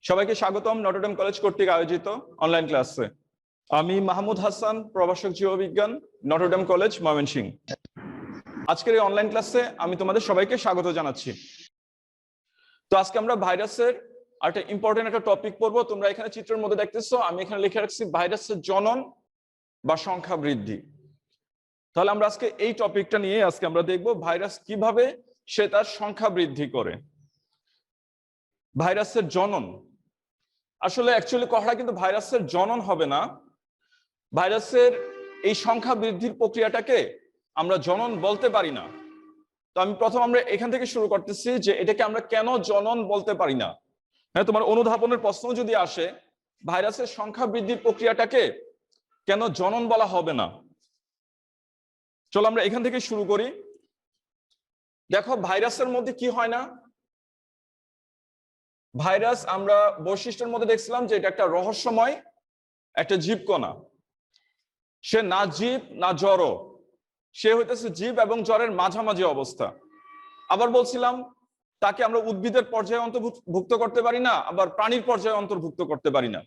সবাইকে স্বাগতম Notre Dame college কর্তৃক আয়োজিত অনলাইন ক্লাসে। আমি মাহমুদ হাসান, প্রভাষক জীববিজ্ঞান, নটরডেম কলেজ, ময়মনসিংহ। আজকের এই অনলাইন ক্লাসে আমি তোমাদের সবাইকে স্বাগত জানাচ্ছি। তো আজকে আমরা ভাইরাসের একটা ইম্পর্টেন্ট একটা টপিক পড়বো। তোমরা এখানে চিত্রের মধ্যে দেখতেছো, আমি এখানে লিখে রাখছি ভাইরাসের জনন বা সংখ্যা বৃদ্ধি। তাহলে আমরা আজকে এই টপিকটা নিয়ে আজকে আমরা দেখবো ভাইরাস কিভাবে সে তার সংখ্যা বৃদ্ধি করে। ভাইরাসের জনন, আসলে অ্যাকচুয়ালি কথাটা কিন্তু ভাইরাসের জনন হবে না, ভাইরাসের এই সংখ্যা বৃদ্ধির প্রক্রিয়াটাকে আমরা জনন বলতে পারি না। তো আমি আমরা এখান থেকে শুরু করতেছি যে এটাকে আমরা কেন জনন বলতে পারি না। হ্যাঁ, তোমার অনুধাবনের প্রশ্ন যদি আসে ভাইরাসের সংখ্যা বৃদ্ধির প্রক্রিয়াটাকে কেন জনন বলা হবে না, চলো আমরা এখান থেকে শুরু করি। দেখো ভাইরাসের মধ্যে কি হয় না, ভাইরাস আমরা বৈশিষ্ট্যের মধ্যে দেখছিলাম যে এটা একটা রহস্যময় একটা জীবকণা। সে না জীব না জড়, সে হইতেছে জীব এবং জড়ের মাঝামাঝি অবস্থা। আবার বলছিলাম তাকে আমরা উদ্ভিদের পর্যায়ে অন্তর্ভুক্ত করতে পারি না, আবার প্রাণীর পর্যায়ে অন্তর্ভুক্ত করতে পারি না।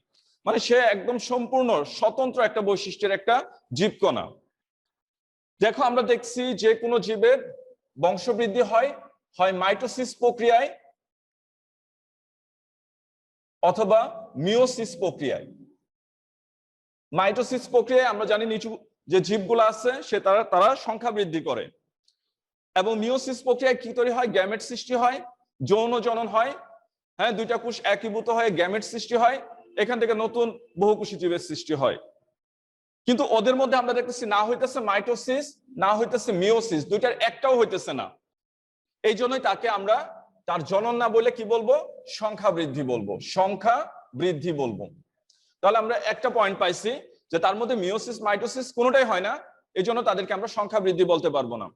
মানে সে একদম সম্পূর্ণ স্বতন্ত্র একটা বৈশিষ্ট্যের একটা জীবকণা। দেখো আমরা দেখছি যে কোনো জীবের বংশবৃদ্ধি হয় মাইটোসিস প্রক্রিয়ায় অথবা মিওসিস প্রক্রিয়ায়। মাইটোসিস প্রক্রিয়ায় আমরা জানি নিচু যে জীবগুলো আছে সে তারা সংখ্যা বৃদ্ধি করে, এবং মিওসিস প্রক্রিয়ায় কি তৈরি হয়, গ্যামেট সৃষ্টি হয়, যৌন জনন হয়। হ্যাঁ, দুইটা কোষ একীভূত হয়ে গ্যামেট সৃষ্টি হয়, এখান থেকে নতুন বহুকোষী জীবের সৃষ্টি হয়। কিন্তু ওদের মধ্যে আমরা দেখতেছি না হইতেছে মাইটোসিস না হইতেছে মিওসিস, দুইটার একটাও হইতেছে না। এই জন্যই তাকে আমরা তার জনন না বলে কি বলবো, সংখ্যা বৃদ্ধি বলবো, সংখ্যা বৃদ্ধি বলবো। তাহলে আমরা একটা পয়েন্ট পাইছি যে তার মধ্যে মিওসিস মাইটোসিস কোনোটাই হয় না, এই জন্য তাদেরকে আমরা সংখ্যা বৃদ্ধি বলতে পারবো না।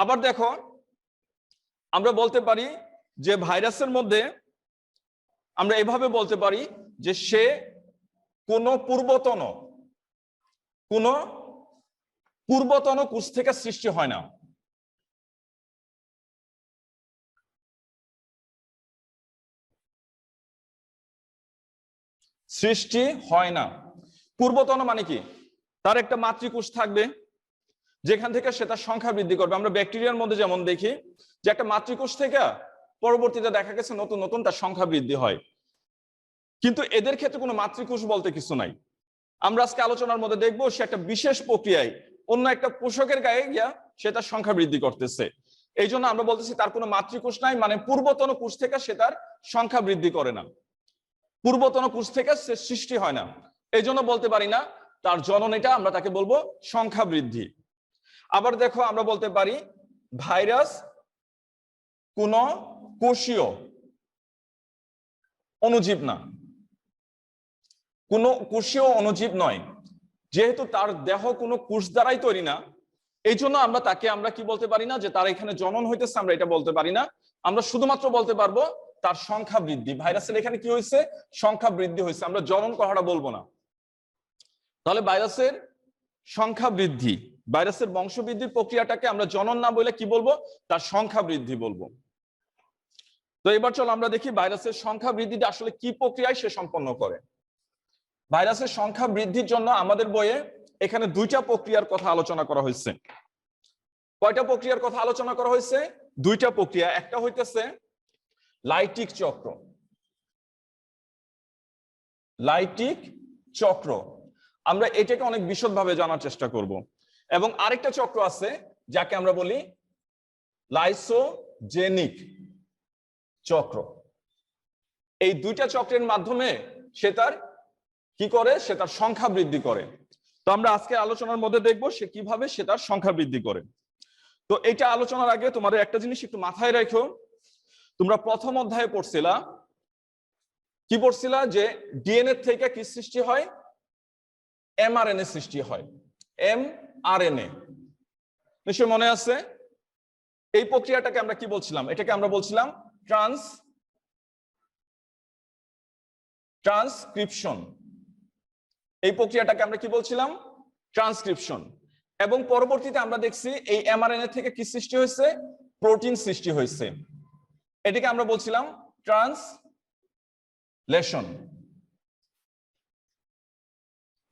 আবার দেখো আমরা বলতে পারি যে ভাইরাসের মধ্যে আমরা এভাবে বলতে পারি যে সে কোনো পূর্বতন কোষ থেকে সৃষ্টি হয় না। সৃষ্টি হয় না। পূর্বতন মানে কি, তার একটা মাতৃকোষ থাকবে যেখান থেকে সে তার সংখ্যা বৃদ্ধি করবে। আমরা ব্যাকটেরিয়ার মধ্যে যেমন দেখি যে একটা মাতৃকোষ থেকে পরবর্তীতে দেখা গেছে নতুন নতুন তার সংখ্যা বৃদ্ধি হয়, কিন্তু এদের ক্ষেত্রে কোনো মাতৃকোষ বলতে কিছু নাই। আমরা আজকে আলোচনার মধ্যে দেখবো সে একটা বিশেষ প্রক্রিয়ায় অন্য একটা পোষকের গায়ে গিয়া সে তার সংখ্যা বৃদ্ধি করতেছে। এই জন্য আমরা বলতেছি তার কোনো মাতৃকোষ নাই, মানে পূর্বতন কোষ থেকে সে তার সংখ্যা বৃদ্ধি করে না, পূর্বতন কোষ থেকে সে সৃষ্টি হয় না। এই জন্য বলতে পারি না তার জনন, এটা আমরা তাকে বলবো সংখ্যা বৃদ্ধি। আবার দেখো আমরা বলতে পারি ভাইরাস কোন কোষীয় অণুজীব না, কোন কোষীয় অণুজীব নয়। যেহেতু তার দেহ কোনো কোষ দ্বারাই তৈরি না, এই জন্য আমরা কি বলতে পারি না যে তার এখানে জনন হইতেছে, আমরা এটা বলতে পারি না। আমরা শুধুমাত্র বলতে পারবো তার সংখ্যা বৃদ্ধি। ভাইরাসের এখানে কি হয়েছে, সংখ্যা বৃদ্ধি হয়েছে, আমরা জনন কথাটা বলবো না। তাহলে ভাইরাসের সংখ্যা বৃদ্ধি, ভাইরাসের বংশবৃদ্ধির প্রক্রিয়াটাকে আমরা জনন না বলে কি বলবো, তার সংখ্যা বৃদ্ধি বলবো। তো এবার চলো আমরা দেখি ভাইরাসের সংখ্যা বৃদ্ধিটা আসলে কি প্রক্রিয়ায় সে সম্পন্ন করে। ভাইরাসের সংখ্যা বৃদ্ধির জন্য আমাদের বইয়ে এখানে দুইটা প্রক্রিয়ার কথা আলোচনা করা হয়েছে। কয়টা প্রক্রিয়ার কথা আলোচনা করা হয়েছে, দুইটা প্রক্রিয়া। একটা হইতেছে লাইটিক চক্র, লাইটিক চক্র, আমরা এটাকে অনেক বিশদভাবে জানার চেষ্টা করব। এবং আরেকটা চক্র আছে যাকে আমরা বলি লাইসোজেনিক চক্র। এই দুইটা চক্রের মাধ্যমে সে তার কি করে, সে তার সংখ্যা বৃদ্ধি করে। তো আমরা আজকে আলোচনার মধ্যে দেখবো সে কিভাবে সে তার সংখ্যা বৃদ্ধি করে। তো এটা আলোচনার আগে তোমাদের একটা জিনিস একটু মাথায় রেখো, তোমরা প্রথম অধ্যায়ে পড়ছিলা, কি পড়ছিলা যে ডিএনএ থেকে কি সৃষ্টি হয়, এমআরএনএ সৃষ্টি হয়, এমআরএনএ নিশ্চয় মনে আছে। এই প্রক্রিয়াটাকে আমরা কি বলছিলাম, এটাকে আমরা বলছিলাম ট্রান্সক্রিপশন। এই প্রক্রিয়াটাকে আমরা কি বলছিলাম, ট্রান্সক্রিপশন। এবং পরবর্তীতে আমরা দেখছি এই এমআরএনএ থেকে কি সৃষ্টি হয়েছে, প্রোটিন সৃষ্টি হয়েছে। এটাকে আমরা বলছিলাম ট্রান্স লেশন।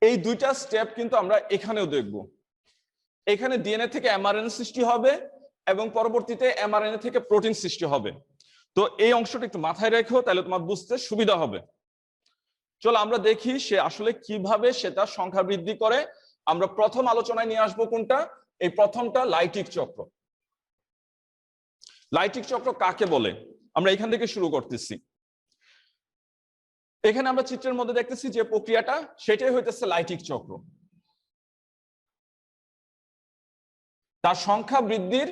এই দুইটা স্টেপ কিন্তু আমরা এখানেও দেখব। এখানে ডিএনএ থেকে এমআরএনএ সৃষ্টি হবে এবং পরবর্তীতে এমআরএনএ থেকে প্রোটিন সৃষ্টি হবে। তো এই অংশটা একটু মাথায় রেখো, তাহলে তোমার বুঝতে সুবিধা হবে। চলো আমরা দেখি সে আসলে কিভাবে সেটা সংখ্যা বৃদ্ধি করে। আমরা প্রথম আলোচনায় নিয়ে আসবো কোনটা? এই প্রথমটা লাইটিক চক্র। লাইটিক চক্র কাকে বলে আমরা এখান থেকে শুরু করতেছি। এখানে আমরা চিত্রের মধ্যে দেখতেছি যে প্রক্রিয়াটা, সেটাই হইতেছে লাইটিক চক্র। তার সংখ্যা বৃদ্ধির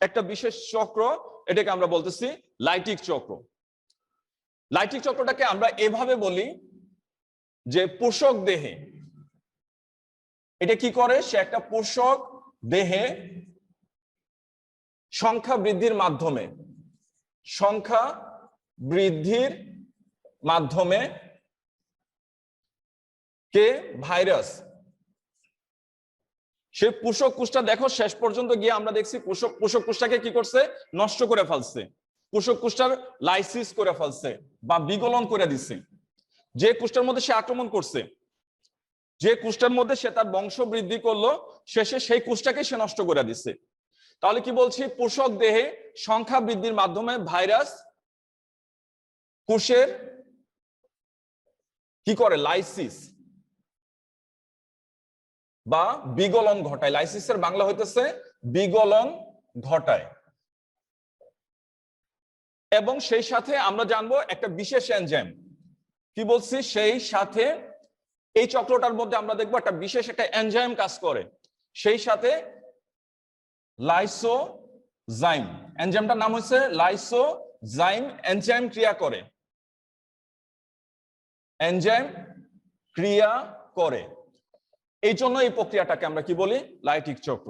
একটা বিশেষ চক্র, এটাকে আমরা বলতেছি লাইটিক চক্র। লাইটিক চক্রটাকে আমরা এভাবে বলি যে পোষক দেহে, এটা কি করে? সে একটা পোষক দেহে সংখ্যা বৃদ্ধির মাধ্যমে কে ভাইরাস, সে পোষক কোষটা দেখো শেষ পর্যন্ত গিয়ে আমরা দেখছি পোষক কোষটাকে কি করছে? নষ্ট করে ফেলছে। পোষক কোষটার লাইসিস করে ফেলছে বা বিগলন করে দিচ্ছে। যে কোষটার মধ্যে সে আক্রমণ করছে, যে কোষটার মধ্যে সে তার বংশ বৃদ্ধি করলো, শেষে সেই কোষটাকে সে নষ্ট করে দিচ্ছে। তাহলে কি বলছি? পোষক দেহে সংখ্যা বৃদ্ধির মাধ্যমে ভাইরাস কোষের কি করে? লাইসিস বা বিগলন ঘটায়। লাইসিসের বাংলা হইতেছে বিগলন ঘটায়। এবং সেই সাথে আমরা জানবো একটা বিশেষ এনজাইম, কি বলছি? সেই সাথে এই চক্রটার মধ্যে আমরা দেখবো একটা বিশেষ একটা এনজাইম কাজ করে, সেই সাথে লাইসোজাইম। এনজাইমটার নাম হচ্ছে লাইসোজাইম। এনজাইম ক্রিয়া করে, এনজাইম ক্রিয়া করে। এই জন্য এই প্রক্রিয়াটাকে আমরা কি বলি? লাইটিক চক্র।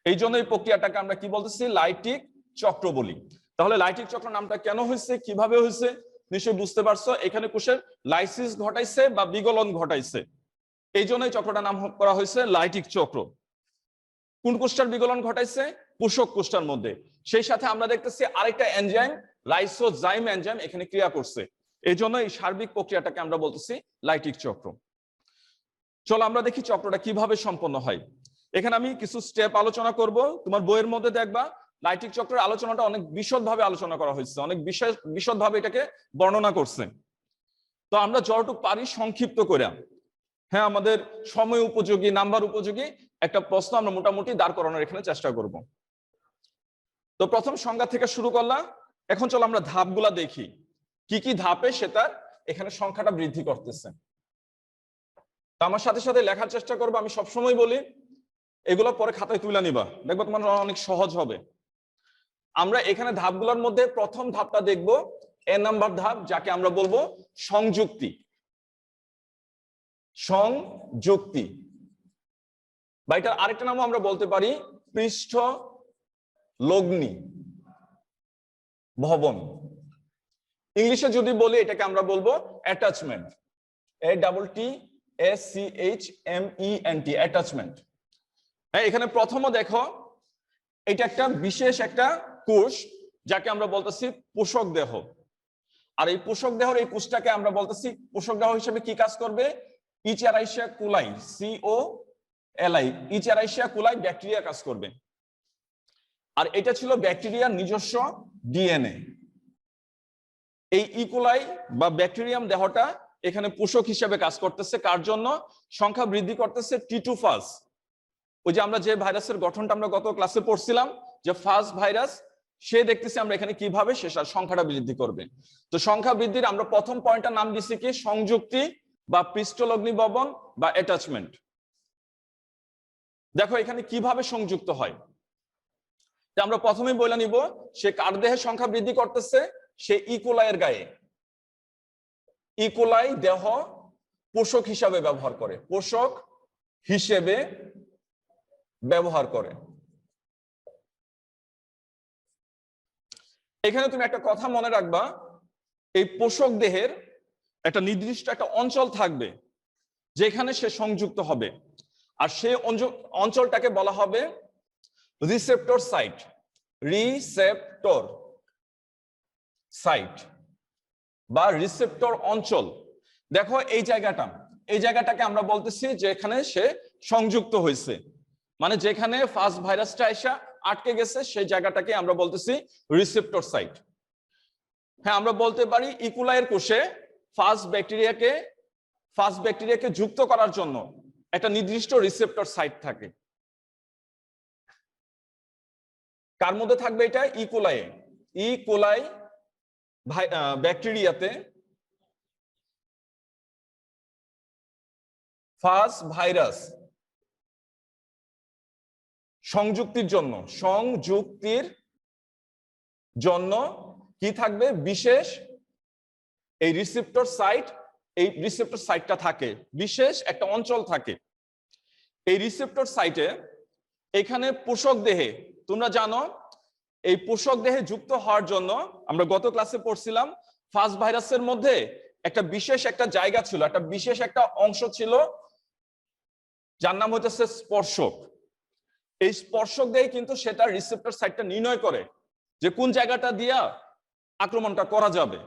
এই জন্য এই প্রক্রিয়াটাকে আমরা কি বলতেছি? লাইটিক চক্র বলি। তাহলে লাইটিক চক্র নামটা কেন হয়েছে, কিভাবে হয়েছে নিশ্চয়ই বুঝতে পারছো। এখানে কোষের লাইসিস ঘটাইছে বা বিগলন ঘটাইছে, এই জন্য এই চক্রটার নাম করা হয়েছে লাইটিক চক্র। কোন কোষটার বিগলন ঘটাইছে? পোষক কোষটার মধ্যে। সেই সাথে আমরা দেখতেছি আরেকটা এনজাইম, লাইসোজাইম এনজাইম এখানে ক্রিয়া করছে। এই জন্য এই সার্বিক প্রক্রিয়াটাকে আমরা বলতেছি লাইটিক চক্র। চলো আমরা দেখি চক্রটা কিভাবে সম্পন্ন হয়। এখানে আমি কিছু স্টেপ আলোচনা করব। তোমার বইয়ের মধ্যে দেখবা লাইটিক চক্রের আলোচনাটা অনেক বিশদভাবে আলোচনা করা হয়েছে, অনেক বিশদভাবে এটাকে বর্ণনা করছে। তো আমরা যতটুকু পারি সংক্ষিপ্ত করে, হ্যাঁ, আমাদের সময় উপযোগী, নাম্বার উপযোগী একটা প্রশ্ন আমরা মোটামুটি দাঁড় করানোর এখানে চেষ্টা করব। তো প্রথম সংজ্ঞা থেকে শুরু করলাম। এখন চলো আমরা ধাপগুলা দেখি, কি কি ধাপে সেটা এখানে সংখ্যাটা বৃদ্ধি করতেছে। আমার সাথে সাথে লেখার চেষ্টা করবো। আমি সবসময় বলি এগুলো পরে খাতায় তুলে নিবা, দেখবো তোমার অনেক সহজ হবে। আমরা এখানে ধাপগুলোর মধ্যে প্রথম ধাপটা দেখব, এ নাম্বার ধাপ, যাকে আমরা বলবো সংযুক্তি। সংযুক্তি বা এটার আরেকটা নামও আমরা বলতে পারি পৃষ্ঠ লগ্নি ভবন। ইংলিশে যদি বলি এটাকে আমরা বলবো অ্যাটাচমেন্ট। ATTACHMENT, attachment. হ্যাঁ, এখানে প্রথমে দেখো এটা একটা বিশেষ একটা কোষ, যাকে আমরা বলতেছি পোষক দেহ। আর এই পোষক দেহের এই কোষটাকে আমরা বলতেছি পোষক দেহ হিসেবে কি কাজ করবে? ইচেরাইশিয়া কোলাই, COLI, ইচেরাইশিয়া কোলাই ব্যাকটেরিয়া কাজ করবে। আর এটা ছিল ব্যাকটেরিয়ার নিজস্ব ডিএনএ। এই ইকোলাই বা ব্যাকটেরিয়াম দেহটা এখানে পোষক হিসেবে কাজ করতেছে। কার জন্য? সংখ্যা বৃদ্ধি করতেছে T2 ফাজ। ওই যে আমরা যে ভাইরাসের গঠনটা আমরা গত ক্লাসে পড়ছিলাম, যে ফাজ ভাইরাস, সে দেখতেছি আমরা এখানে কিভাবে সে সংখ্যাটা বৃদ্ধি করবে। তো সংখ্যা বৃদ্ধির আমরা প্রথম পয়েন্টটার নাম দিচ্ছি কি? সংযুক্তি বা পৃষ্ঠলগ্নি ভবন বা অ্যাটাচমেন্ট। দেখো এখানে কিভাবে সংযুক্ত হয়। আমরা প্রথমেই বলে নিব সে কার দেহে সংখ্যা বৃদ্ধি করতেছে? সে ইকোলাইয়ের গায়ে। ইকোলাই দেহ পোষক হিসাবে ব্যবহার করে, পোষক হিসেবে ব্যবহার করে। এখানে তুমি একটা কথা মনে রাখবা, এই পোষক দেহের একটা নির্দিষ্ট একটা অঞ্চল থাকবে যেখানে সে সংযুক্ত হবে, আর সেই অঞ্চলটাকে বলা হবে রিসেপ্টর সাইট। Receptor site. বা রিসেপ্টর অঞ্চল। দেখো এই জায়গাটাকে আমরা বলতেছি যে এখানে সে সংযুক্ত হয়েছে, মানে যেখানে ফার্স্ট ভাইরাসটা এসে আটকে গেছে সেই জায়গাটাকে আমরা বলতেছি রিসেপ্টর সাইট। হ্যাঁ, আমরা বলতে পারি ইকুলাইয়ের কোষে ফার্স্ট ব্যাকটেরিয়াকে যুক্ত করার জন্য একটা নির্দিষ্ট রিসেপ্টর সাইট থাকে। কার মধ্যে থাকবে এটা? ইকোলাই ব্যাকটেরিয়াতে ফার্স্ট ভাইরাস সংযুক্তির জন্য কি থাকবে? বিশেষ এই রিসেপ্টর সাইটটা থাকে, বিশেষ একটা অঞ্চল থাকে এই রিসেপ্টর সাইটে। এখানে পোষক দেহে, তোমরা জানো এই পোষক দেহে যুক্ত হওয়ার জন্য আমরা গত ক্লাসে পড়ছিলাম ফার্স্ট ভাইরাসের মধ্যে একটা বিশেষ একটা জায়গা ছিল, একটা বিশেষ একটা অংশ ছিল যার নাম হইতেছে স্পর্শক। এই স্পর্শক দেহে কিন্তু সেটা রিসেপ্টর সাইটটা নির্ণয় করে যে কোন জায়গাটা দিয়া আক্রমণটা করা যাবে।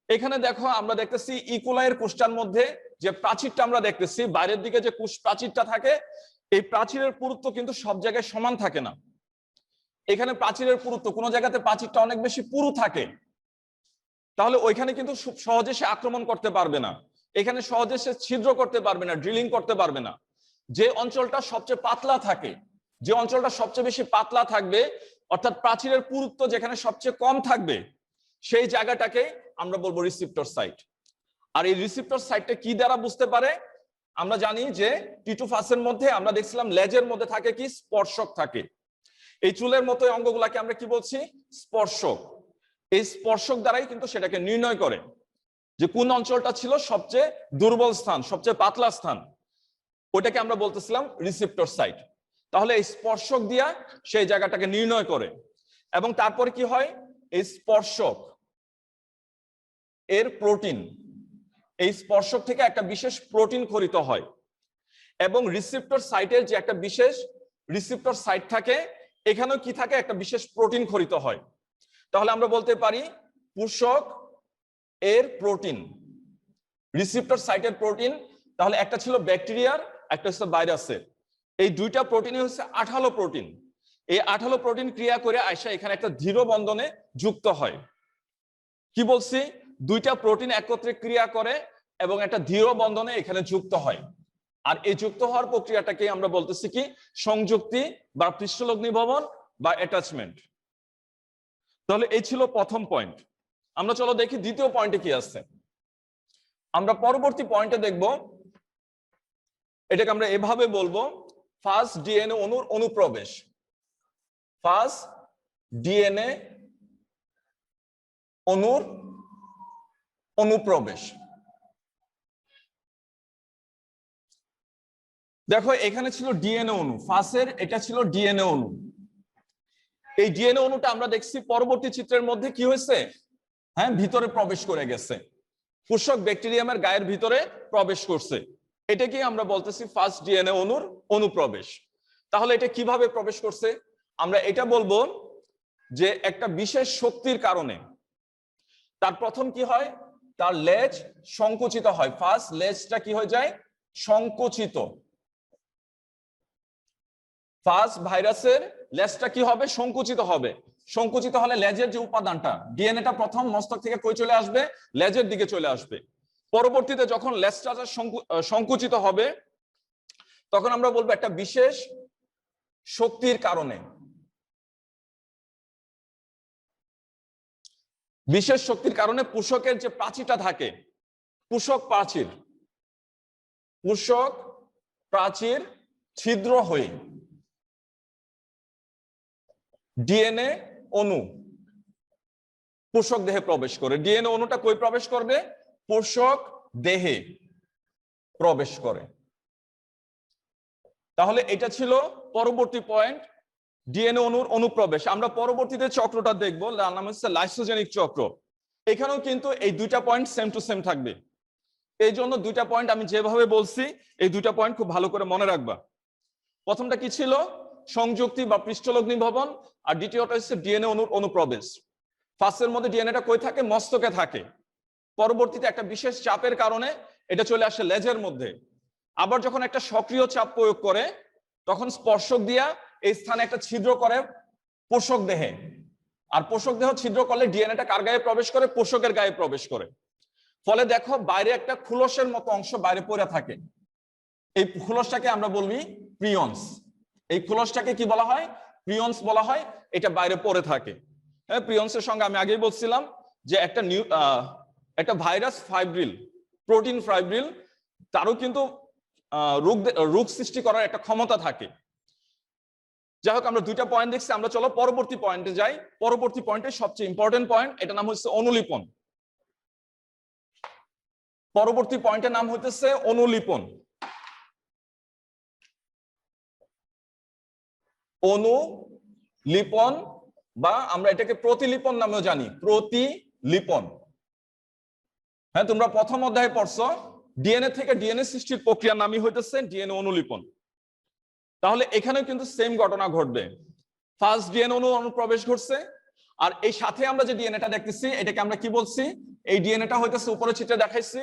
এখানে দেখো আমরা দেখতেছি ইকোলাইয়ের কোষটার মধ্যে যে প্রাচীরটা আমরা দেখতেছি, বাইরের দিকে যে কোষ প্রাচীরটা থাকে, এই প্রাচীরের পুরুত্ব কিন্তু সব জায়গায় সমান থাকে না। এখানে প্রাচীরের পুরুত্ব, কোনো জায়গাতে প্রাচীরটা অনেক বেশি পুরু থাকে, তাহলে ওইখানে কিন্তু সহজে সে আক্রমণ করতে পারবে না, এখানে সহজে সে ছিদ্র করতে পারবে না, ড্রিলিং করতে পারবে না। যে অঞ্চলটা সবচেয়ে পাতলা থাকে, যে অঞ্চলটা সবচেয়ে বেশি পাতলা থাকবে, অর্থাৎ প্রাচীরের পুরুত্ব যেখানে সবচেয়ে কম থাকবে, সেই জায়গাটাকে আমরা বলবো রিসেপ্টর সাইট। আর এই রিসেপ্টর সাইটটা কি দ্বারা বুঝতে পারে? আমরা জানি যে টিটুফাসের মধ্যে আমরা দেখছিলাম লেজের মধ্যে থাকে কি? স্পর্শক থাকে। এই চুলের মতো অঙ্গগুলাকে আমরা কি বলছি? স্পর্শক। এই স্পর্শক দ্বারাই কিন্তু সেটাকে নির্ণয় করে যে কোন অঞ্চলটা ছিল সবচেয়ে দুর্বল স্থান, সবচেয়ে পাতলা স্থান, ওটাকে আমরা বলতেছিলাম রিসেপ্টর সাইট। তাহলে এই স্পর্শক দিয়া সেই জায়গাটাকে নির্ণয় করে। এবং তারপরে কি হয়? এই স্পর্শক এর প্রোটিন, এই স্পর্শক থেকে একটা বিশেষ প্রোটিন খরিত হয়, এবং রিসেপ্টর সাইটের যে একটা বিশেষ রিসেপ্টর সাইট থাকে, এখানেও কি থাকে? একটা বিশেষ প্রোটিন খরিত হয়। তাহলে আমরা বলতে পারি পোষক এর প্রোটিন, রিসেপ্টর সাইটের প্রোটিন। তাহলে একটা ছিল ব্যাকটেরিয়ার, একটা হচ্ছে ভাইরাসের। এই দুইটা প্রোটিনই হচ্ছে আঠালো প্রোটিন। এই আঠালো প্রোটিন ক্রিয়া করে আয়সা এখানে একটা দৃঢ় বন্ধনে যুক্ত হয়। কি বলছি? দুইটা প্রোটিন একত্রে ক্রিয়া করে এবং একটা দৃঢ় বন্ধনে এখানে যুক্ত হয়। আর এই যুক্ত হওয়ার প্রক্রিয়াটাকে আমরা বলতেছি কি? সংযুক্তি বা পৃষ্ঠলগ্নিভবন বা অ্যাটাচমেন্ট। তাহলে এই ছিল প্রথম পয়েন্ট। আমরা চলো দেখি দ্বিতীয় পয়েন্টে কি আছে। আমরা পরবর্তী পয়েন্টে দেখব, এটাকে আমরা এভাবে বলবো ফার্স্ট ডিএনএ অণুর অনুপ্রবেশ। ফার্স্ট ডিএনএ অণুর অনুপ্রবেশ। দেখো এখানে ছিল ডিএনএ অণু, ফার্স্টের এটা ছিল ডিএনএ অণু। এই ডিএনএ অণুটা আমরা দেখছি পরবর্তী চিত্রের মধ্যে কি হয়েছে? হ্যাঁ, ভিতরে প্রবেশ করে গেছে, পোষক ব্যাকটেরিয়ামের গায়ের ভিতরে প্রবেশ করছে। এটাকে আমরা বলতেছি ফার্স্ট ডিএনএ অণুর অনুপ্রবেশ। তাহলে এটা কিভাবে প্রবেশ করছে? আমরা এটা বলবো যে একটা বিশেষ শক্তির কারণে। তার প্রথম কি হয়? তার লেজ সংকুচিত হয়। ফার্স্ট লেজটা কি হয়ে যায়? সংকুচিত। ফার্স্ট ভাইরাসের লেজটা কি হবে? সংকুচিত হবে। সংকুচিত হলে লেজের যে উপাদানটা, ডিএনএটা প্রথম মস্তক থেকে কই চলে আসবে? লেজের দিকে চলে আসবে। পরবর্তীতে যখন লেজটা সংকুচিত হবে, তখন আমরা বলবো একটা বিশেষ শক্তির কারণে। বিশেষ শক্তির কারণে পোষকের যে প্রাচীরটা থাকে, পোষক প্রাচীর ছিদ্র হয়ে ডিএনএ অণু পোষক দেহে প্রবেশ করে। ডিএনএ অণুটা কই প্রবেশ করবে? পোষক দেহে প্রবেশ করে। তাহলে এটা ছিল পরবর্তী পয়েন্ট, ডিএনএ অণুর অনুপ্রবেশ। আমরা পরবর্তীতে চক্রটা দেখবো, নাম হচ্ছে লাইসোজেনিক চক্র। এখানেও কিন্তু এই দুইটা পয়েন্ট সেম টু সেম থাকবে। এই জন্য দুইটা পয়েন্ট আমি যেভাবে বলছি, এই দুইটা পয়েন্ট খুব ভালো করে মনে রাখবা। প্রথমটা কি ছিল? সংযুক্তি বা পৃষ্ঠলগ্নি ভবন, আর দ্বিতীয়টা হচ্ছে ডিএনএ অণুর অনুপ্রবেশ। ফাসের মধ্যে ডিএনএটা কই থাকে? মস্তকে থাকে। পরবর্তীতে একটা বিশেষ চাপের কারণে এটা চলে আসে লেজের মধ্যে। আবার যখন একটা সক্রিয় চাপ প্রয়োগ করে তখন স্পর্শক দিয়া এই স্থানে একটা ছিদ্র করে পোষক দেহে। আর পোষক দেহ ছিদ্র করলে ডিএনএটা কার গায়ে প্রবেশ করে? পোষকের গায়ে প্রবেশ করে। ফলে দেখো বাইরে একটা খুলসের মতো অংশ বাইরে পড়ে থাকে। এই খুলসটাকে আমরা বলবি প্রিয়ন্স। এই খুলসটাকে কি বলা হয়? প্রিয়ন্স বলা হয়। এটা বাইরে পড়ে থাকে। হ্যাঁ, প্রিয়ন্সের সঙ্গে আমি আগেই বলছিলাম যে একটা ভাইরাস ফাইব্রিল, প্রোটিন ফাইব্রিল, তারও কিন্তু রোগ সৃষ্টি করার একটা ক্ষমতা থাকে। যাই হোক, আমরা দুইটা পয়েন্ট দেখছি, আমরা চলো পরবর্তী পয়েন্টে যাই। পরবর্তী পয়েন্টে সবচেয়ে ইম্পর্টেন্ট পয়েন্ট, এটার নাম হচ্ছে অনুলিপন। পরবর্তী পয়েন্টের নাম হইতেছে অনুলিপন। অনুলিপন বা আমরা এটাকে প্রতিলিপন নামেও জানি। প্রতিলিপন। হ্যাঁ, তোমরা প্রথম অধ্যায়ে পড়ছো ডিএনএ থেকে ডিএনএ সৃষ্টির প্রক্রিয়ার নামই হইতেছে ডিএনএ অনুলিপন। তাহলে এখানেও কিন্তু সেম ঘটনা ঘটবে। ফার্স্ট ডিএনএ অনুপ্রবেশ ঘটছে, আর এই সাথে আমরা যে ডিএনএটা দেখতেছি এটাকে আমরা কি বলছি? এই ডিএনএটা হইতেছে উপরে চিত্রে দেখাইছি,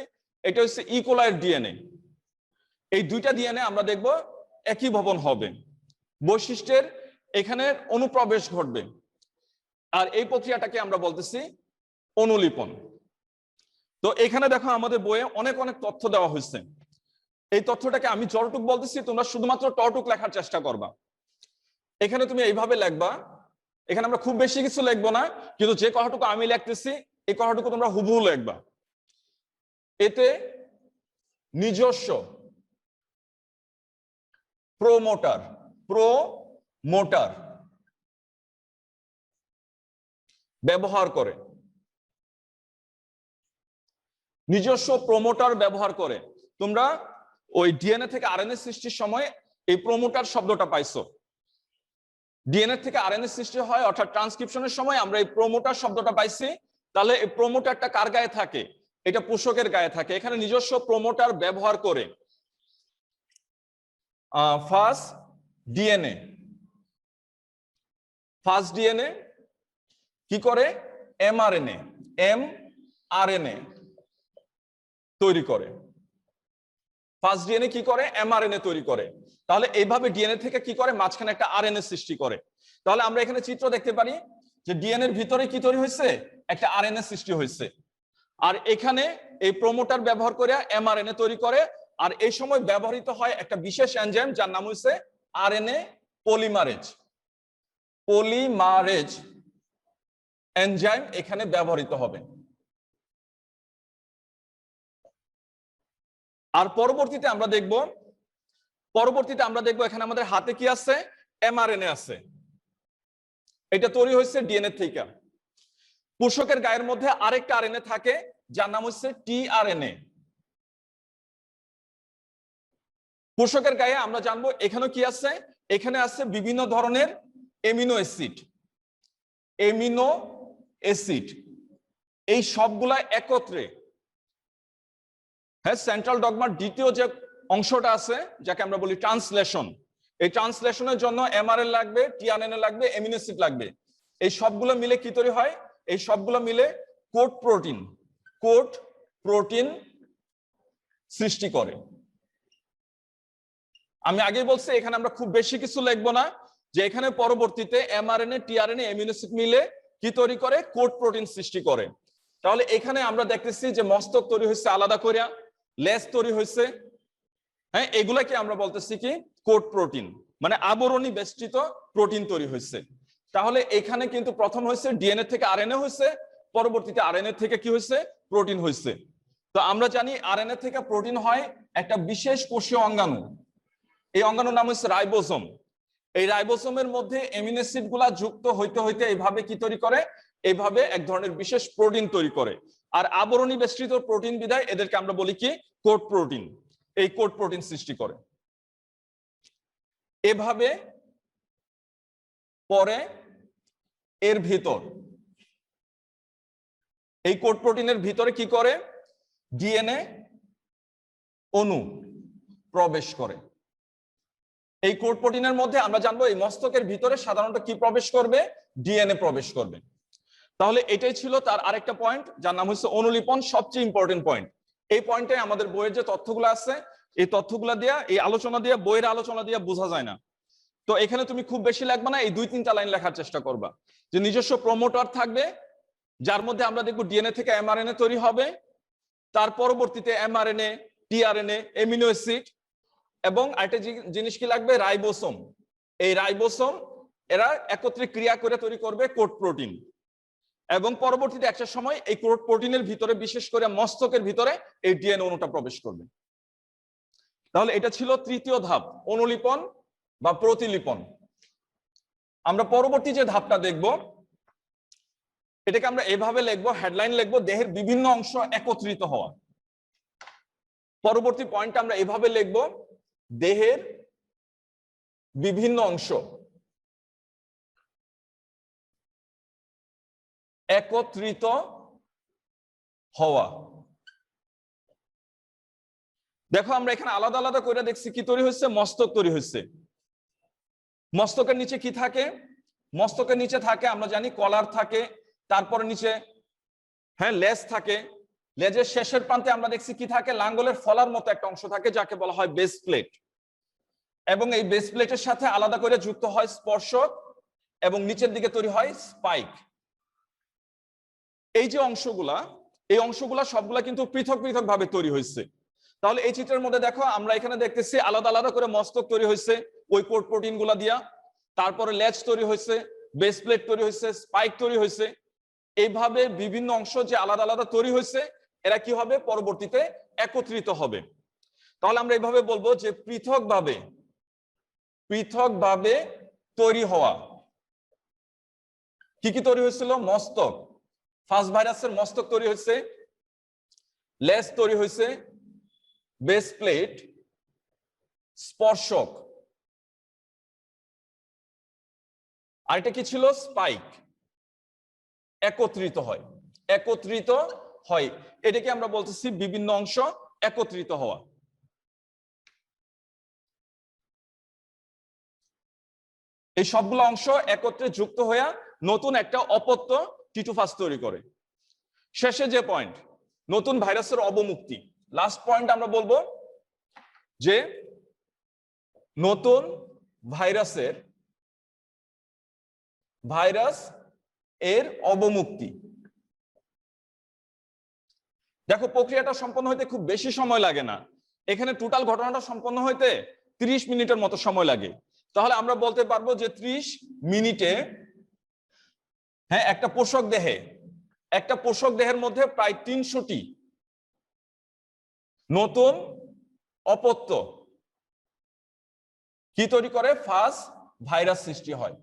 এটা হচ্ছে ইকোলাইয়ের ডিএনএ। এই দুইটা ডিএনএ আমরা দেখব একই ভবন হবে, বৈশিষ্ট্যের এখানে অনুপ্রবেশ ঘটবে, আর এই প্রক্রিয়াটাকে আমরা বলতেছি অনুলিপন। তো এখানে দেখো আমাদের বইয়ে অনেক অনেক তথ্য দেওয়া হয়েছে। এই তথ্যটাকে আমি যতটুক বলতেছি তোমরা শুধুমাত্র ততটুক লেখার চেষ্টা করবা। এখানে তুমি এইভাবে লিখবা, এখানে আমরা খুব বেশি কিছু লিখবো না, কিন্তু যে কথাটুকু আমি লিখতেছি এই কথাটুকু তোমরা হুবহু লিখবা। এতে নিজস্ব প্রোমোটার ব্যবহার করে, নিজস্ব প্রোমোটার ব্যবহার করে। তোমরা ওই ডিএনএ থেকে আরএনএ সৃষ্টির সময় এই প্রোমোটার শব্দটা পাইছো। ডিএনএ থেকে আরএনএ সৃষ্টি হয় অর্থাৎ ট্রান্সক্রিপশনের সময় আমরা এই প্রোমোটার শব্দটা পাইছি। তাহলে এই প্রোমোটারটা কার গায়ে থাকে? এটা পোষকের গায়ে থাকে। এখানে নিজস্ব প্রোমোটার ব্যবহার করে ফার্স্ট ডিএনএ কি করে? এমআরএনএ তৈরি করে। ফার্স্ট ডিএনএ কি করে? এমআরএনএ তৈরি করে। তাহলে এইভাবে ডিএনএ থেকে কি করে? মাঝখানে একটা আরএনএ সৃষ্টি করে। তাহলে আমরা এখানে চিত্র দেখতে পারি যে ডিএনএর ভিতরে কি তৈরি হয়েছে? একটা আরএনএ সৃষ্টি হয়েছে। আর এখানে এই প্রোমোটার ব্যবহার করে এমআরএনএ তৈরি করে। আর এই সময় ব্যবহৃত হয় একটা বিশেষ এনজাইম যার নাম হচ্ছে আরএনএ পলিমারেজ এনজাইম এখানে ব্যবহৃত হবে। আর পরবর্তীতে আমরা দেখব এখানে আমাদের হাতে কি আছে? এমআরএনএ আছে। এটা তৈরি হয়েছে ডিএনএ থেকে। পোষকের গায়ের মধ্যে আরেকটা আরএনএ থাকে যার নাম হচ্ছে টিআরএনএ। পোষকের গায়ে আমরা জানবো এখানে কি আছে? এখানে আছে বিভিন্ন ধরনের এমিনো অ্যাসিড। এই সবগুলা একত্রে, হ্যাঁ, সেন্ট্রাল ডগমার দ্বিতীয় যে অংশটা আছে যাকে আমরা বলি ট্রান্সলেশন, এই ট্রান্সলেশনের জন্য এমআরএনএ লাগবে, টিআরএনএ লাগবে, এমিনো অ্যাসিড লাগবে। এই সবগুলো মিলে কি তৈরি হয়? এই সবগুলো মিলে কোড প্রোটিন সৃষ্টি করে। আমি আগেই বলছি এখানে আমরা খুব বেশি কিছু লিখবো না, যে এখানে পরবর্তীতে এমআরএনএ, টিআরএনএ, এমিনো অ্যাসিড মিলে কি তৈরি করে? কোড প্রোটিন সৃষ্টি করে। তাহলে এখানে আমরা দেখতেছি যে মস্তক তৈরি হয়েছে আলাদা করে, লেজ তৈরি হয়েছে, হ্যাঁ, এগুলাকে আমরা বলতেছি কি? কোড প্রোটিন, মানে আবরণী বেষ্টিত প্রোটিন তৈরি হয়েছে। তাহলে এখানে কিন্তু প্রথম হয়েছে ডিএনএ থেকে আরএনএ হয়েছে, পরবর্তীতে আরএনএ থেকে কি হয়েছে? প্রোটিন হয়েছে। তো আমরা জানি আরএনএ থেকে প্রোটিন হয় একটা বিশেষ কোষীয় অঙ্গাণু। এই অঙ্গাণুর নাম হচ্ছে রাইবোসোম। এই রাইবোসোমের মধ্যে এমিনো অ্যাসিড গুলা যুক্ত হইতে হইতে এইভাবে কি তৈরি করে? এইভাবে এক ধরনের বিশেষ প্রোটিন তৈরি করে। আর আবরণী বেষ্টিত প্রোটিন বিধায় এদেরকে আমরা বলি কি? Code protein. এই কোড প্রোটিন সৃষ্টি করে। এভাবে পরে এর ভিতর, এই কোড প্রোটিনের ভিতরে কি করে? ডিএনএ অণু প্রবেশ করে। এই কোড প্রোটিনের মধ্যে আমরা জানবো এই মস্তকের ভিতরে সাধারণত কি প্রবেশ করবে? ডিএনএ প্রবেশ করবে। তাহলে এটাই ছিল তার আরেকটা পয়েন্ট, যার নাম হচ্ছে অনুলিপন, সবচেয়ে ইম্পর্টেন্ট পয়েন্ট। এই পয়েন্টে আমাদের বইয়ের যে তথ্যগুলো আছে, এই তথ্যগুলো দিয়ে, এই আলোচনা দিয়ে, বইয়ের আলোচনা দিয়ে বোঝা যায় না। তো এখানে তুমি খুব বেশি লাগবে না, এই 2-3টা লাইন লেখার চেষ্টা করবা, যে নিজস্ব প্রমোটার থাকবে, যার মধ্যে আমরা দেখবো ডিএনএ থেকে এমআরএনএ তৈরি হবে, তার পরবর্তীতে এমআরএনএ, টিআরএনএ, এমিনো অ্যাসিড, এবং আরেকটা জিনিস কি লাগবে, রাইবোসোম। এই রাইবোসোম এরা একত্রে ক্রিয়া করে তৈরি করবে কোড প্রোটিন, এবং পরবর্তীতে একটা সময় এই কোড প্রোটিনের ভিতরে, বিশেষ করে মস্তকের ভিতরে, এই ডিএনএ অণুটা প্রবেশ করবে। তাহলে এটা ছিল তৃতীয় ধাপ, অনুলিপন বা প্রতিলিপন। আমরা পরবর্তী যে ধাপটা দেখব, এটাকে আমরা এভাবে লিখবো, হেডলাইন লিখবো, দেহের বিভিন্ন অংশ একত্রিত হওয়া। পরবর্তী পয়েন্টটা আমরা এভাবে লিখবো, দেহের বিভিন্ন অংশ একত্রিত হওয়া। দেখো আমরা এখানে আলাদা আলাদা করে দেখছি, কি তৈরি হচ্ছে, মস্তক তৈরি হচ্ছে। মস্তকের নিচে কি থাকে, মস্তকের নিচে থাকে আমরা জানি কলার থাকে, তারপরে নিচে লেজ থাকে, লেজের শেষের প্রান্তে আমরা দেখছি কি থাকে, লাঙ্গলের ফলার মতো একটা অংশ থাকে, যাকে বলা হয় বেস প্লেট, এবং এই বেস প্লেটের সাথে আলাদা করে যুক্ত হয় স্পর্শক, এবং নিচের দিকে তৈরি হয় স্পাইক। এই যে অংশগুলা, এই অংশগুলা সবগুলা কিন্তু পৃথক পৃথক ভাবে তৈরি হয়েছে। তাহলে এই চিত্রের মধ্যে দেখো আমরা এখানে দেখতেছি আলাদা আলাদা করে মস্তক তৈরি হয়েছে ওই কোড প্রোটিন গুলা দিয়া, তারপরে লেজ তৈরি হয়েছে, বেস প্লেট তৈরি হয়েছে, স্পাইক তৈরি হয়েছে। এইভাবে বিভিন্ন অংশ যে আলাদা আলাদা তৈরি হয়েছে, এরা কি হবে, পরবর্তীতে একত্রিত হবে। তাহলে আমরা এইভাবে বলবো যে পৃথকভাবে তৈরি হওয়া। কি কি তৈরি হয়েছিল, মস্তক, ফার্স্ট ভাইরাসের মস্তক তৈরি হয়েছে, লেজ তৈরি হয়েছে, বেস প্লেট, স্পর্শক, আর এটা কি ছিল, স্পাইক। একত্রিত হয় এটাকে আমরা বলতেছি বিভিন্ন অংশ একত্রিত হওয়া। এই সবগুলো অংশ একত্রে যুক্ত হয়ে নতুন একটা অপত্য টিটুফাস তৈরি করে। শেষে যে পয়েন্ট, নতুন ভাইরাসের অবমুক্তি, লাস্ট পয়েন্ট আমরা বলবো যে নতুন ভাইরাস এর অবমুক্তি। দেখো প্রক্রিয়াটা সম্পন্ন হইতে খুব বেশি সময় লাগে না, এখানে টোটাল ঘটনাটা সম্পন্ন হইতে 30 মিনিটের মতো সময় লাগে। তাহলে আমরা বলতে পারবো যে 30 মিনিটে একটা পোষক দেহের মধ্যে প্রায় 300টি নতুন অপত্য কি তৈরি করে, ফার্স্ট ভাইরাস সৃষ্টি হয়।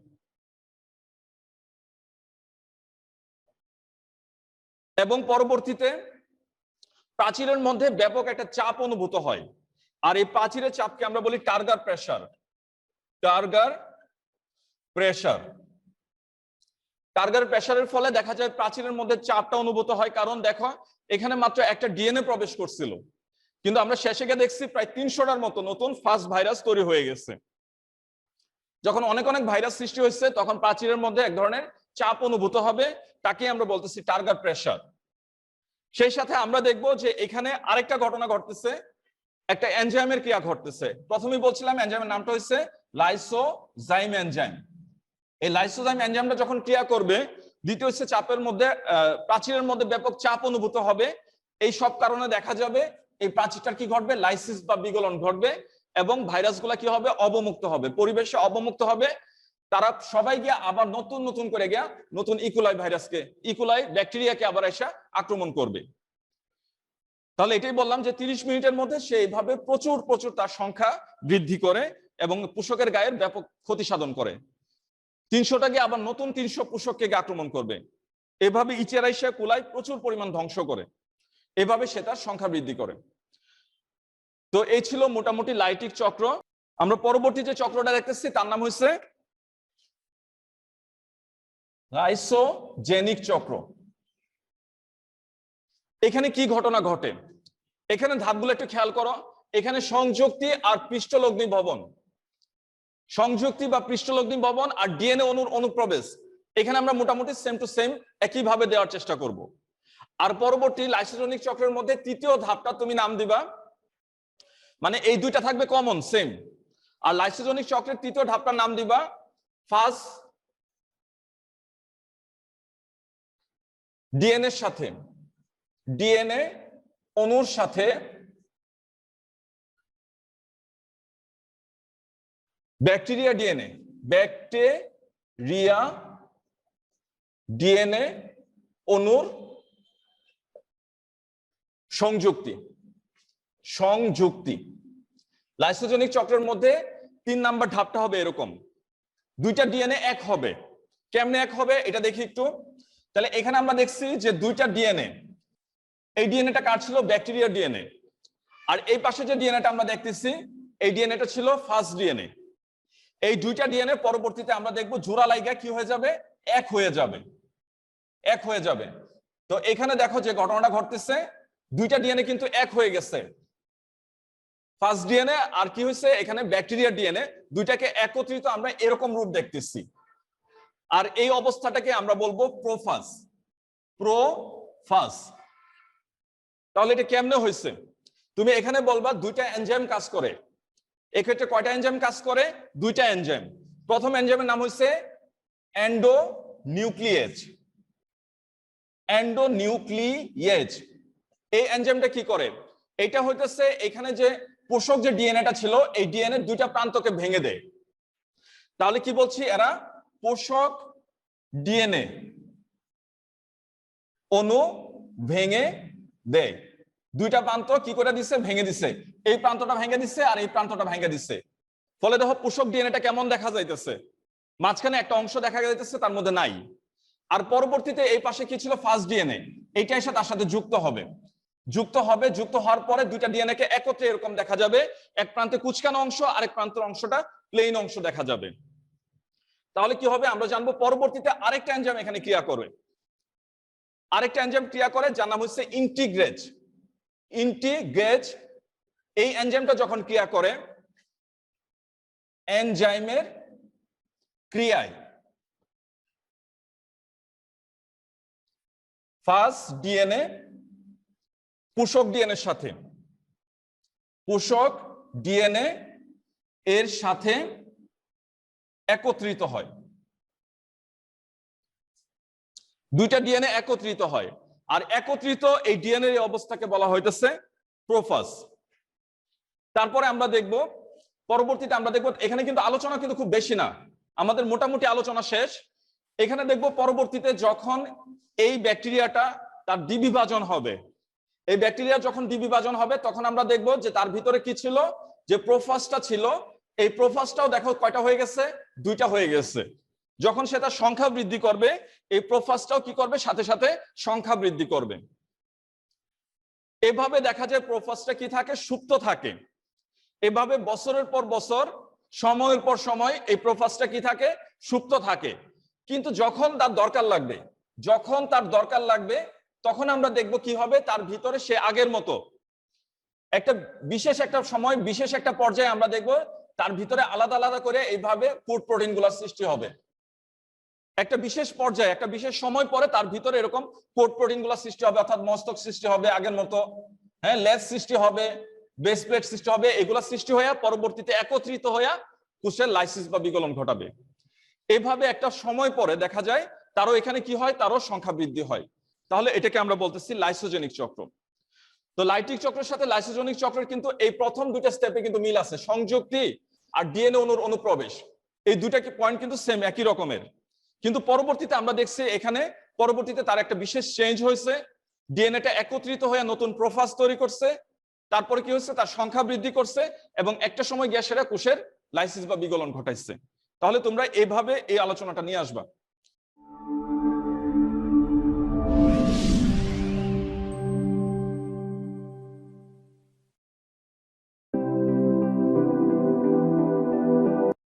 এবং পরবর্তীতে প্রাচীরের মধ্যে ব্যাপক একটা চাপ অনুভূত হয়, আর এই প্রাচীরের চাপকে আমরা বলি টার্গার প্রেসার। টার্গার প্রেসারের ফলে দেখা যায় প্রাচীরের মধ্যে চাপটা অনুভূত হয়, কারণ দেখো এখানে মাত্র একটা ডিএনএ প্রবেশ করছিল, কিন্তু আমরা শেষে গিয়ে দেখছি প্রায় 300টার মতো নতুন ফার্স্ট ভাইরাস তৈরি হয়ে গেছে। যখন অনেক অনেক ভাইরাস সৃষ্টি হয়েছে, তখন প্রাচীরের মধ্যে এক ধরনের চাপ অনুভূত হবে, তাকে আমরা বলতেছি টার্গার প্রেসার। সেই সাথে আমরা দেখব যে এখানে আরেকটা ঘটনা ঘটতেছে, একটা এনজাইমের ক্রিয়া ঘটতেছে। প্রথমেই বলছিলাম এনজাইমের নামটা হচ্ছে লাইসোজাইম এনজাইম। এই লাইসোজাইম এনজাইমটা যখন ক্রিয়া করবে, দ্বিতীয় হচ্ছে চাপের মধ্যে, প্রাচীরের মধ্যে ব্যাপক চাপ অনুভূত হবে। এই সব কারণে দেখা যাবে এই প্রাচীরটার কি ঘটবে, লাইসিস বা বিগলন ঘটবে, এবং ভাইরাসগুলা কি হবে, অবমুক্ত হবে, পরিবেশে অবমুক্ত হবে। তারা সবাই গিয়ে আবার নতুন করে গিয়া নতুন ইকোলাই ব্যাকটেরিয়াকে আবার এসে আক্রমণ করবে। তাহলে এটাই বললাম যে 30 মিনিটের মধ্যে সে এইভাবে প্রচুর তার সংখ্যা বৃদ্ধি করে এবং পোষকের গায়ের ব্যাপক ক্ষতি সাধন করে। 300টাকে আবার নতুন 300 পোষককে আক্রমণ করবে। এভাবে ইচেরাইসা কুলাই প্রচুর পরিমাণ ধ্বংস করে, এভাবে সে তার সংখ্যা বৃদ্ধি করে। তো এই ছিল মোটামুটি লাইটিক চক্র। আমরা পরবর্তী যে চক্রটা দেখতেছি তার নাম হচ্ছে লাইসোজেনিক চক্র। এখানে কি ঘটনা ঘটে, এখানে ধাপগুলো একটু খেয়াল করো। এখানে সংযুক্তি আর পৃষ্ঠলগ্নি ভবন, সংযুক্তি বা পৃষ্ঠলগ্নি ভবন আর ডিএনএ অনুপ্রবেশ, এখানে আমরা মোটামুটি সেম টু সেম একইভাবে দেওয়ার চেষ্টা করব। আর পরবর্তী লাইসোজনিক চক্রের মধ্যে তৃতীয় ধাপটা তুমি নাম দিবা, মানে এই দুইটা থাকবে কমন সেম। আর লাইসোজনিক চক্রের তৃতীয় ধাপটার নাম দিবা ফার্স্ট ডিএনএ এর সাথে, ডিএনএ অণুর সাথে ব্যাকটেরিয়া ডিএনএ, ব্যাকটেরিয়া ডিএনএ অণুর সংযুক্তি, সংযুক্তি। লাইসোজনিক চক্রের মধ্যে 3 নাম্বার ধাপটা হবে এরকম, দুইটা ডিএনএ এক হবে। কেমনে এক হবে এটা দেখি একটু। তাহলে এখানে আমরা দেখছি যে দুইটা ডিএনএ, এই ডিএনএটা কার ছিল? Bacteria DNA. আর এই পাশে যে ডিএনএটা আমরা দেখতেছি এই ডিএনএটা ছিল ফার্স্ট ডিএনএ। এই দুইটা ডিএনএ পরবর্তীতে আমরা দেখব জোড়া লাইগা কি হয়ে যাবে? এক হয়ে যাবে, এক হয়ে যাবে। তো এখানে দেখো যে ঘটনাটা ঘটতেছে, দুইটা ডিএনএ কিন্তু এক হয়ে গেছে, ফার্স্ট ডিএনএ আর কি হয়েছে এখানে ব্যাকটেরিয়া ডিএনএ, দুইটাকে একত্রিত আমরা এরকম রূপ দেখতেছি। আর এই অবস্থাটাকে আমরা বলবো প্রোফাজ, প্রোফাজ। তাহলে এটা কেমনে হয়েছে? তুমি এখানে বলবা দুইটা এনজাইম কাজ করে। এক্ষেত্রে কয়টা এনজাইম কাজ করে? দুইটা এনজাইম। প্রথম এনজাইমের নাম হচ্ছে এন্ডোনিউক্লিয়েজ, এন্ডোনিউক্লিয়েজ। এই এনজাইমটা কি করে? এটা হইতেছে এখানে যে পোষক যে ডিএনএটা ছিল এই ডিএনএ দুইটা প্রান্তকে ভেঙে দেয়। তাহলে কি বলছি? এরা পোষক ডিএনএ অণু ভেঙে দেয়। দুইটা প্রান্ত কি করে দিচ্ছে? ভেঙে দিচ্ছে। এই প্রান্তটা ভেঙে দিচ্ছে আর এই প্রান্তটা ভেঙে দিচ্ছে। ফলে দেখো পোষক ডিএনএটা কেমন দেখা যাইতেছে, মাঝখানে একটা অংশ দেখা যাইতেছে, তার মধ্যে নাই। আর পরবর্তীতে এই পাশে কি ছিল? First DNA. এইটা এসে তার সাথে যুক্ত হবে, যুক্ত হবে। যুক্ত হওয়ার পরে দুইটা ডিএনএ কে একত্রে এরকম দেখা যাবে, এক প্রান্তে কুচকানো অংশ আরেক প্রান্তের অংশটা প্লেন অংশ দেখা যাবে। তাহলে কি হবে? আমরা জানবো পরবর্তীতে আরেকটা এনজাইম এখানে ক্রিয়া করবে, আরেকটা এনজাইম ক্রিয়া করে যার নাম হচ্ছে ইন্টিগ্রেজ, ইন্টিগ্রেজ। এই এনজাইমটা যখন ক্রিয়া করে, এনজাইমের ক্রিয়ায় ফার্স্ট ডিএনএ পোষক ডিএনএর সাথে, পোষক ডিএনএ এর সাথে একত্রিত হয়, দুইটা ডিএনএ একত্রিত হয়। আর একত্রিত এই ডিএনএ এর অবস্থাকে বলা হইতেছে প্রোফাজ। তারপরে আমরা দেখব পরবর্তীতে আমরা দেখব এখানে কিন্তু আলোচনা কিন্তু খুব বেশি না, আমাদের মোটামুটি আলোচনা শেষ। এখানে দেখব পরবর্তীতে যখন এই ব্যাকটেরিয়াটা তার দ্বিবিভাজন হবে, এই ব্যাকটেরিয়া যখন দ্বিবিভাজন হবে তখন আমরা দেখব যে তার ভিতরে কি ছিল? যে প্রোফাজটা ছিল, এই প্রোফাজটাও দেখো কয়টা হয়ে গেছে? দুইটা হয়ে গেছে। যখন সে তার সংখ্যা বৃদ্ধি করবে এই প্রোফাজটাও কি করবে? সাথে সাথে সংখ্যা বৃদ্ধি করবে। এভাবে দেখা যায় প্রোফাজটা কি থাকে? সুপ্ত থাকে। এভাবে বছরের পর বছর, সময়ের পর সময় এই প্রোফাজটা কি থাকে? সুপ্ত থাকে। কিন্তু যখন তার দরকার লাগবে, যখন তার দরকার লাগবে তখন আমরা দেখব কি হবে? তার ভিতরে সে আগের মতো একটা বিশেষ একটা সময়, বিশেষ একটা পর্যায়ে আমরা দেখব তার ভিতরে আলাদা আলাদা করে এইভাবে ফুড প্রোটিন গুলার সৃষ্টি হবে। একটা বিশেষ পর্যায়ে, একটা বিশেষ সময় পরে তার ভিতরে এরকম কোড প্রোটিন গুলা সৃষ্টি হবে, অর্থাৎ মস্তক সৃষ্টি হবে আগের মতো, হ্যাঁ, লেজ সৃষ্টি হবে, বেস প্লেট সৃষ্টি হবে। এগুলা সৃষ্টি হয়ে পরবর্তীতে একত্রিত হয়ে কোষের লাইসিস বা বিগলন ঘটাবে। এভাবে একটা সময় পরে দেখা যায় তারও এখানে কি হয়? তারও সংখ্যা বৃদ্ধি হয়। তাহলে এটাকে আমরা বলতেছি লাইসোজেনিক চক্র। তো লাইটিক চক্রের সাথে লাইসোজেনিক চক্রের কিন্তু এই প্রথম দুইটা স্টেপে কিন্তু মিল আছে, সংযুক্তি আর ডিএনএ অণুর অনুপ্রবেশ, এই দুইটা পয়েন্ট কিন্তু সেম, একই রকমের। কিন্তু পরবর্তীতে আমরা দেখছি এখানে পরবর্তীতে তার একটা বিশেষ চেঞ্জ হয়েছে, ডিএনএটা একত্রিত হয়ে নতুন প্রোফাজ তৈরি করছে, তারপরে কি হচ্ছে? তার সংখ্যা বৃদ্ধি করছে এবং একটা সময় গিয়ে সেটা কোষের লাইসিস বা বিগলন ঘটাইছে। তাহলে তোমরা এইভাবে এই আলোচনাটা নিয়ে আসবা।